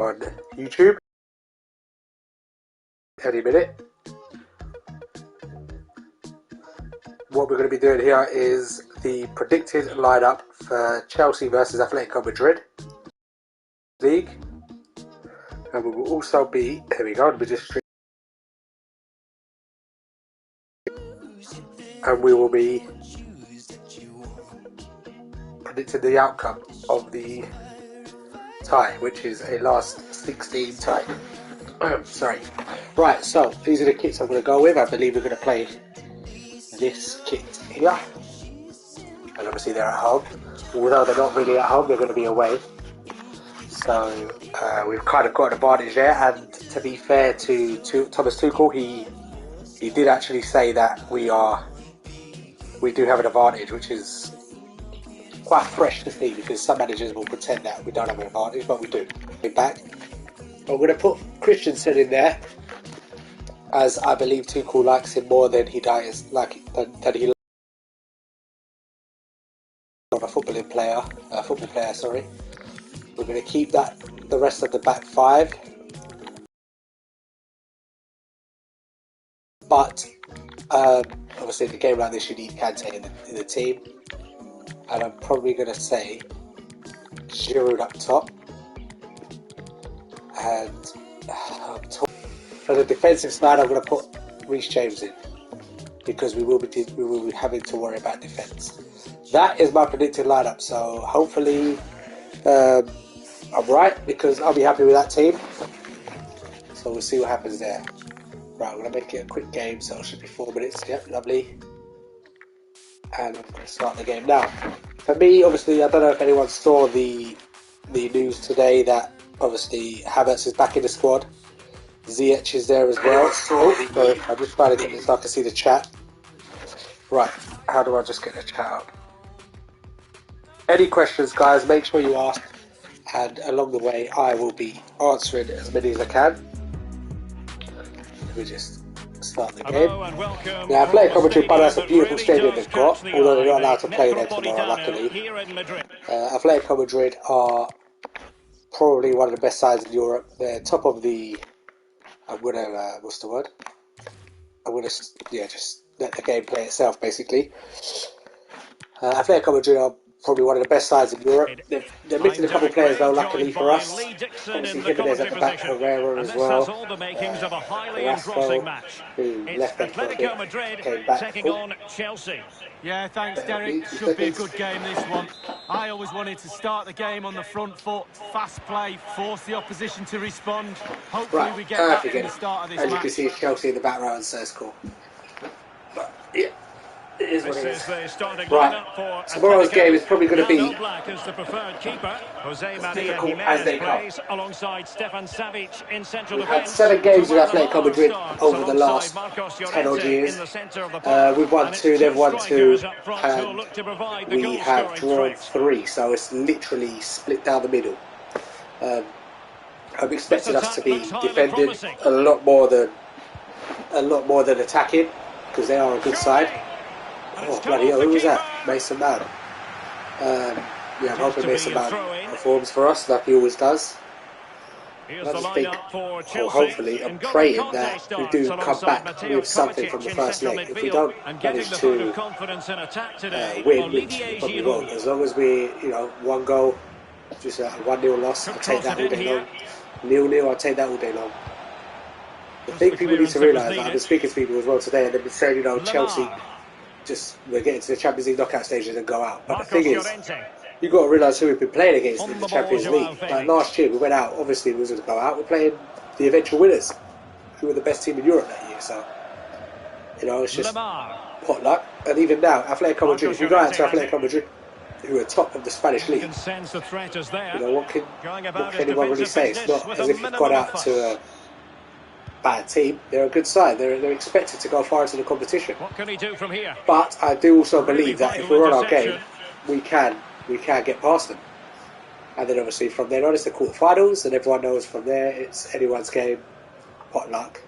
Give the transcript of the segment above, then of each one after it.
on YouTube any minute. What we're going to be doing here is the predicted lineup for Chelsea versus Atletico Madrid League, and we will also be, here we go, let me just, and we will be predicting the outcome of the tie, which is a last 16 tie. Sorry. Right, so these are the kits I'm going to go with. I believe we're going to play this kit here, and obviously they're at home. Although they're not really at home, they're going to be away. So we've kind of got an advantage there. And to be fair to Thomas Tuchel, he did actually say that we do have an advantage, which is quite fresh to see, because some managers will pretend that we don't have an advantage, but we do. We're back. I'm going to put Christensen in there, as I believe Tuchel likes him more than he does than he likes a football player. Sorry. We're going to keep the rest of the back five, but obviously in a game like this you need Kante in the team, and I'm probably going to say Giroud up top, and for the defensive side I'm going to put Reece James in, because we will be having to worry about defence. That is my predicted lineup, so hopefully I'm right, because I'll be happy with that team. So we'll see what happens there. Right, I'm going to make it a quick game, so it should be 4 minutes. Yep, lovely. And I'm going to start the game now. For me, obviously, I don't know if anyone saw the news today that obviously Havertz is back in the squad. Ziyech is there as well. So I'm just trying to get this so I can see the chat. Right, how do I just get the chat up? Any questions, guys, make sure you ask, and along the way I will be answering as many as I can. Let me just start the game. Now, Atletico Madrid, that's a beautiful stadium they've got, although they're not allowed to play there tomorrow, luckily. Atletico Madrid are probably one of the best sides in Europe. They're top of the, what's the word? Just let the game play itself, basically. Atletico Madrid are probably one of the best sides in Europe. They're missing a couple of players though, luckily for us. Obviously Jimenez at the back, Herrera as well. Carrasco, who left them for a bit, came back. Yeah, thanks Derek. Should be a good game, this one. I always wanted to start the game on the front foot, fast play, force the opposition to respond. Hopefully we get that from the start of this match. As you can see, it's Chelsea in the background, so it's cool. But yeah, it is what it is. Right, tomorrow's game is probably going to be as difficult as they come. We've had 7 games with Atletico Madrid over the last 10 odd years. We've won 2, they've won 2, and we have drawn 3, so it's literally split down the middle. I'm expecting us to be defending a lot more than attacking, because they are a good side. Oh bloody hell, who was that? Mason Mount. I'm hoping Mason Mount performs for us like he always does. I just think, hopefully, I'm praying that we do come back with something from the first leg. If we don't manage to win, which we probably won't, as long as we, one goal, just a 1-0 loss, I'll take that all day long. 0-0, I'll take that all day long. The thing people need to realise, I've been speaking to people as well today, and they've been saying, Chelsea, we're getting to the Champions League knockout stages and go out. But the thing is, you've got to realise who we've been playing against in the Champions League. Like last year, we went out, obviously we was going to go out, we're playing the eventual winners, who were the best team in Europe that year. So, it's just pot luck. And even now, Atletico Madrid, if you go out to Atletico Madrid, who are top of the Spanish league, what can anyone really say? It's not as if you've gone out to a bad team. They're a good side. They're expected to go far into the competition. What can he do from here? But I do also believe that if we're on our game, we can get past them. And then obviously from there on it's the quarterfinals, and everyone knows from there it's anyone's game, pot luck.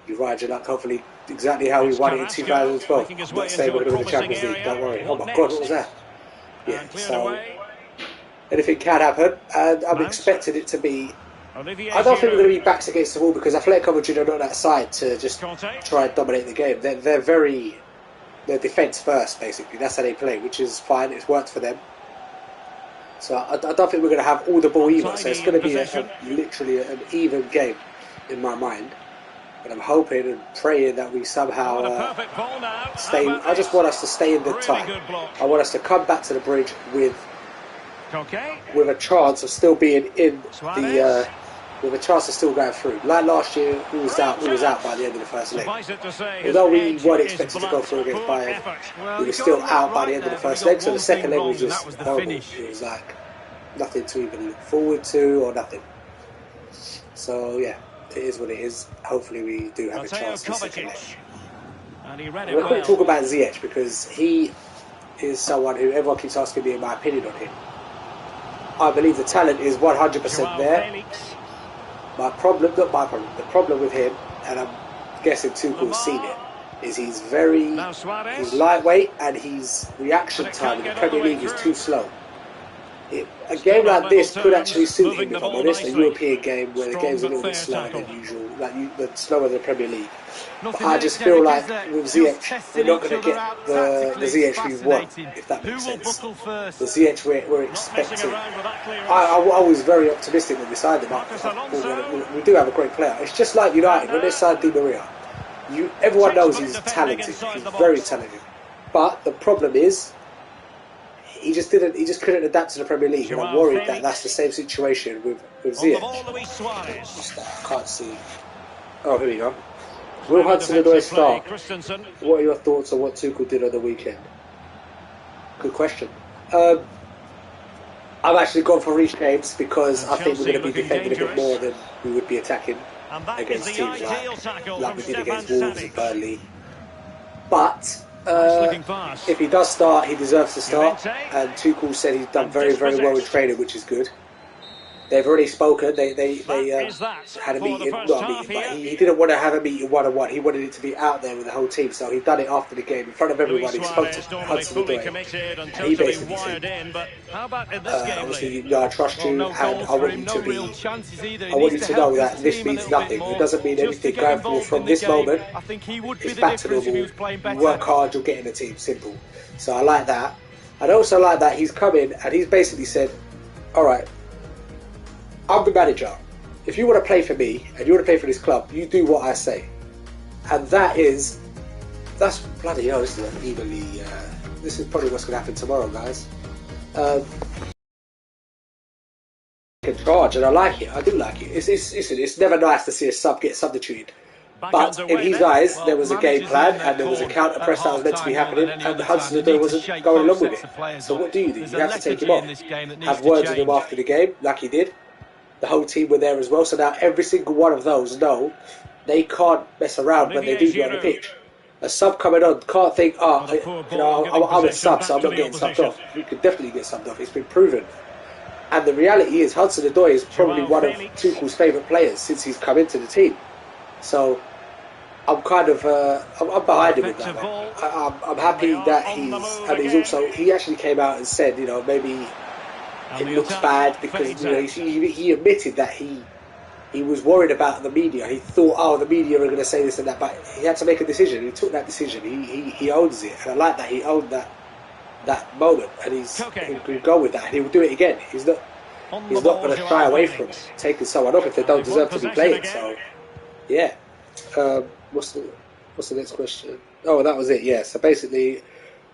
You ride your luck, hopefully exactly how we won it in 2012. I'm not saying we're going to win the Champions League, don't worry. Oh my God, what was that? Yeah, so anything can happen, and I'm expecting it to be I don't think we're going to be backs against the wall because Atletico Madrid are not that side to just try and dominate the game. They're defence first, basically. That's how they play, which is fine. It's worked for them. So I don't think we're going to have all the ball either. So it's going to be literally an even game in my mind. But I'm hoping and praying that we somehow stay. I just want us to stay in the tie. I want us to come back to the bridge with a chance of still being in the. With a chance of still going through. Like last year, we was out by the end of the first leg. Although we weren't expected to go through against Bayern, we were still out by the end of the first leg, so the second leg was just horrible. It was like nothing to even look forward to or nothing. So yeah, it is what it is. Hopefully we do have a chance in the second leg. I'm going to talk about Ziyech because he is someone who everyone keeps asking me my opinion on him. I believe the talent is 100% there. The problem with him, and I'm guessing Tuchel's seen it, is he's lightweight and his reaction time in the Premier League is too slow. A game like this could actually suit him, if I'm honest, a European game where the game's a little bit slower than usual, slower than the Premier League. But I just feel like with Ziyech, we're not going to get the Ziyech we want, if that makes sense. The Ziyech we're expecting. I was very optimistic when we signed him. We do have a great player. It's just like United, when they signed Di Maria. Everyone knows he's talented. He's very talented. But the problem is, he just couldn't adapt to the Premier League. And I'm worried that that's the same situation with Ziyech. I can't see. Oh, here we go. Will Hudson-Odoi start? What are your thoughts on what Tuchel did on the weekend? Good question. I've actually gone for Reece James because I think we're going to be defending a bit more than we would be attacking against teams like we did against Wolves and Burnley. But if he does start, he deserves to start. And Tuchel said he's done very, very well in training, which is good. They've already spoken. They had a meeting, not a meeting, but he didn't want to have a meeting one-on-one. He wanted it to be out there with the whole team. So he done it after the game in front of everyone. He spoke to Hudson-Odoi, and he basically said, obviously, I trust you, and I want you to know that this means nothing. It doesn't mean anything going forward from this moment. It's back to normal. Work hard, you'll get in the team. Simple. So I like that. I'd also like that he's come in and he's basically said, all right, I'm the manager. If you want to play for me and you want to play for this club, you do what I say. And that's bloody hell. This is probably what's going to happen tomorrow, guys. In charge, and I like it. I do like it. It's never nice to see a sub get substituted. But in his eyes, there was a game plan and there was a counter press that was meant to be happening, and Hudson-Odoi wasn't going along with it. So what do? You have to take him off. Have words with him after the game, like he did. The whole team were there as well, so now every single one of those know they can't mess around when they do get on the pitch. A sub coming on can't think, I'm a sub, so I'm not getting subbed off. You could definitely get subbed off. It's been proven. And the reality is, Hudson-Odoi is probably one of Tuchel's favourite players since he's come into the team. So I'm kind of I'm behind him with that one. I'm happy that he actually came out and said, maybe it looks bad because he admitted that he was worried about the media. He thought, the media are going to say this and that, but he had to make a decision. He took that decision. He owns it, and I like that he owned that moment, and he'll go with that, and he will do it again. He's not going to shy away from taking someone off if they don't deserve to be playing. So yeah, what's the next question? Oh, that was it. Yeah. So basically,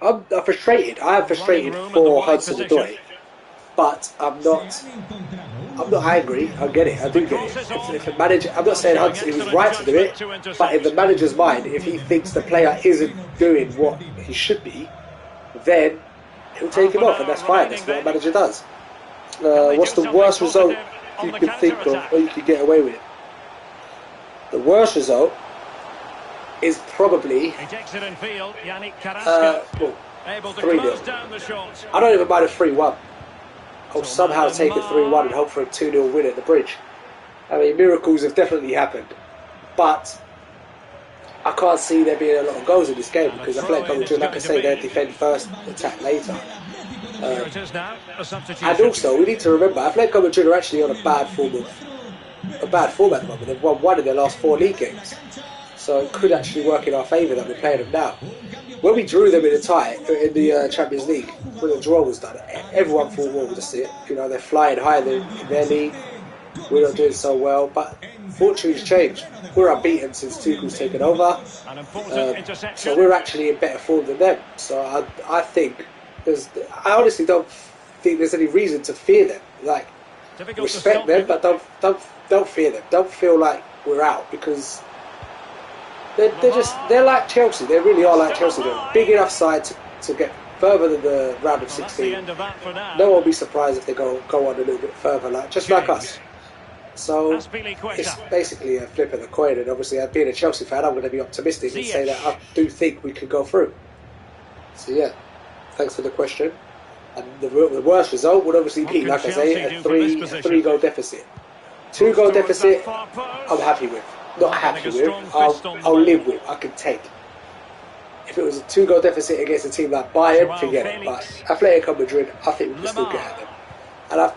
I'm frustrated. I am frustrated for Hudson-Odoi. But I'm not angry. I get it. I do get it. If the manager, I'm not saying Hudson, he was right to do it, but in the manager's mind, if he thinks the player isn't doing what he should be, then he'll take him off, and that's fine. That's what a manager does. What's the worst result you could think of, or you could get away with? The worst result is probably 3-0. I don't even mind a 3-1. I'll somehow take a 3-1 and hope for a 2-0 win at the bridge. I mean, miracles have definitely happened, but I can't see there being a lot of goals in this game because Atletico Madrid, like I say, they defend first, attack later. And also, we need to remember, Atletico Madrid are actually on a bad form of a bad form at the moment. They've won 1 in their last 4 league games. So it could actually work in our favour that we're playing them now. When we drew them in the tie, in the Champions League, when the draw was done, everyone thought, well, that's it. You know, they're flying high in their league. We're not doing so well. But fortune's changed. We're unbeaten since Tuchel's taken over. So we're actually in better form than them. So I think, I honestly don't think there's any reason to fear them. Like, respect them, but don't fear them. Don't feel like we're out, because they're like Chelsea. They really are like Chelsea. They're a big enough side to get further than the round of 16. No one will be surprised if they go on a little bit further, just like us. So it's basically a flip of the coin. And obviously, being a Chelsea fan, I'm going to be optimistic and say that I do think we could go through. So yeah, thanks for the question. And the worst result would obviously be, like I say, a 3-goal deficit. 2-goal deficit, I'm happy with. Not happy with. I'll live with. I can take. If it was a 2-goal deficit against a team like Bayern, forget it. But Atletico Madrid, I think we can still get at them. And I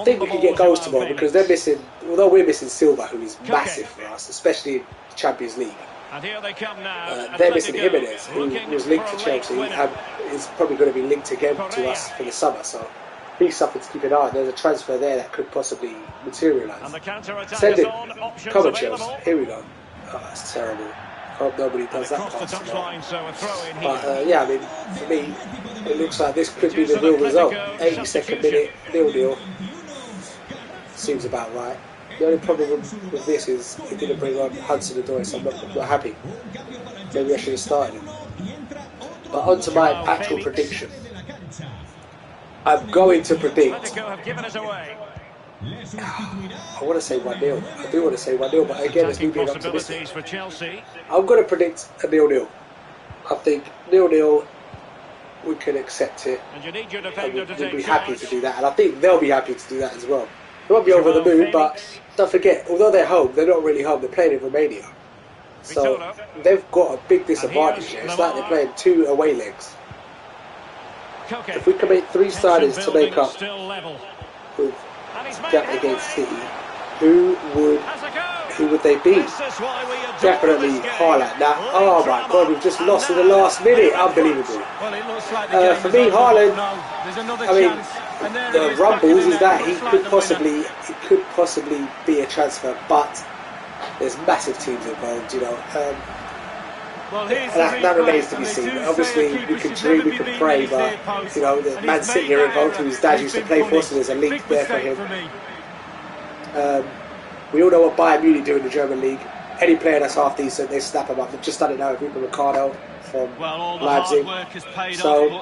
think we can get goals tomorrow, because they're missing. Although we're missing Silva, who is massive for us, especially in the Champions League. And here they come now. They're missing Jimenez, who was linked to Chelsea and is probably going to be linked again to us for the summer. So he's something to keep an eye on. There's a transfer there that could possibly materialise. Send it. Come on, Chelsea. Here we go. Oh, that's terrible. I hope nobody does that pass. But yeah, I mean, for me, it looks like this could be the real result. 82nd minute, 0-0. Seems about right. The only problem with this is it didn't bring on Hudson-Odoi, so I'm not happy. Maybe I should have started him. But on to my actual prediction. I'm going to predict. I want to say 1-0. I do want to say 1-0, but again, it's me being optimistic. I'm going to predict a 0-0. I think 0-0, we can accept it. And we'll be happy to do that. And I think they'll be happy to do that as well. They won't be over the moon, but don't forget, although they're home, they're not really home. They're playing in Romania. So they've got a big disadvantage here. It's like they're playing 2 away legs. If we can make 3 signings to make up with gap against City, who would they be? Definitely Haaland. Now, oh my God, we've just lost in the last minute. Unbelievable. For me, Haaland, I mean, the rumbles is that he could possibly be a transfer, but there's massive teams involved, you know. That remains to be seen. Obviously, we can dream, we can pray, but you know, the Man City are involved, whose dad used to play for us, so there's a link there for him. We all know what Bayern Munich do in the German league. Any player that's half decent, they snap him up. They've just done it now with Ricardo from Leipzig. So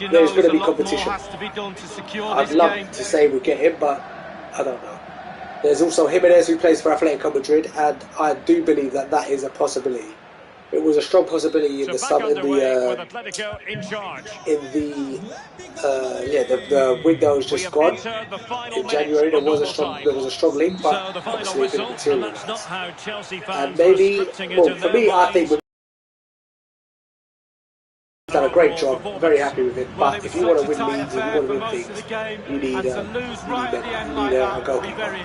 there's going to be competition. I'd love to say we get him, but I don't know. There's also Jimenez, who plays for Atletico Madrid, and I do believe that is a possibility. It was a strong possibility in the the window's just gone in January. There was a strong link, but obviously it didn't materialise. And maybe, well, for me, I think we've done a great job. I'm very happy with it. But if you want to win leagues and you want to win things, you need a goalkeeper.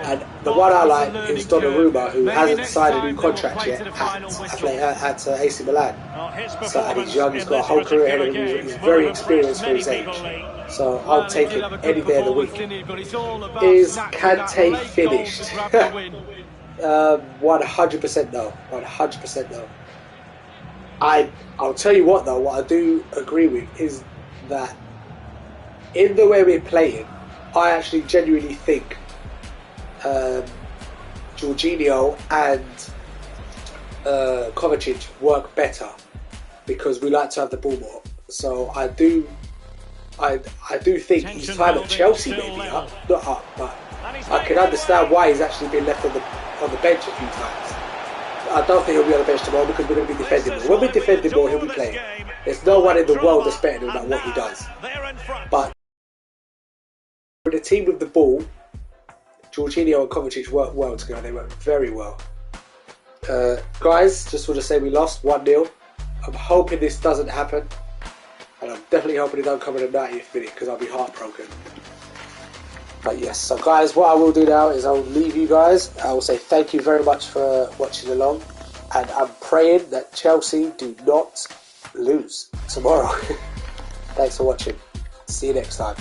And the one I like is Donnarumma, who hasn't signed a new contract yet at AC Milan. So, and he's young, he's got a whole career ahead of him, he's very experienced for his age. So I'll take him any day of the week. Is Kante finished? 100% no. 100% no. I'll tell you what though, what I do agree with is that in the way we're playing, I actually genuinely think Jorginho and Kovacic work better because we like to have the ball more. So I do think his time at Chelsea may be up, not up, but I can understand why he's actually been left on the bench a few times. I don't think he'll be on the bench tomorrow because we're going to be defending more. When we defend the ball, he'll be playing. There's no one in the world that's better than him at what he does. But with the team with the ball, Jorginho and Kovacic work well together. They work very well. Guys, just want to say we lost 1-0. I'm hoping this doesn't happen. And I'm definitely hoping it don't come in the 90th minute because I'll be heartbroken. But yes, so guys, what I will do now is I'll leave you guys. I will say thank you very much for watching along, and I'm praying that Chelsea do not lose tomorrow. Thanks for watching. See you next time.